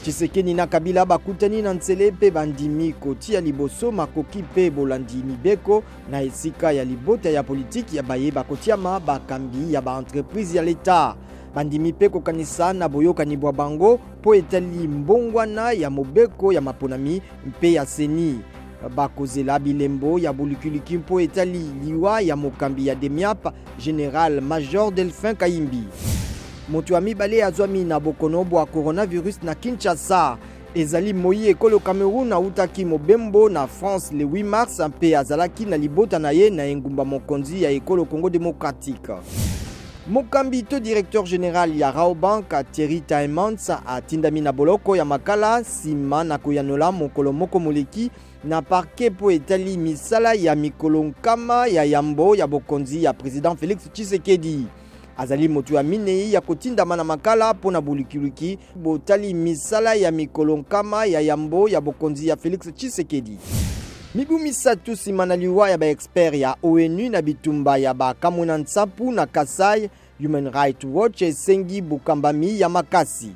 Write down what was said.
Tshisekedi na Kabila bakutani na nzela pe bandimi kotia liboso makoki pe bolandi mibeko na esika ya libota ya politiki ya bayeba kotiama bakambi ya ba-entreprise ya l'État. Bandimi pe kokanisa na boyokani bwa bango po etali mbongwana ya mobeko ya maponami mpe ya seni. Bakozela bilembo ya bulukuliki mpo etali liwa ya mokambi ya Demiap General Major Delphin Kayimbi. Motu ya mibale azwami na bokono bwa coronavirus na Kinshasa. Ezali moi ekolo Cameroun na utaki mobembo na France le 8 mars mpe azalaki na libota na ye na engumba mokonzi ya ekolo Congo Démocratique. Mokambi to directeur général ya Raobank Thierry Taemans atindami na boloko ya makala sima na koyanola mokolo moko moleki na parquet po etali misala ya mikolo nkama ya yambo ya bokonzi ya président Félix Tshisekedi. Azali motu ya minei ya kotindama na makala po na bulikiluki botali misala ya mikolo nkama ya yambo ya bokonzi ya Félix Tshisekedi. Mibu misatu simana liwa ya ba expert ya ONU na bitumba ya ba Kamuna Nsapu na Kasai, Human Rights Watch esengi bukambami ya makasi.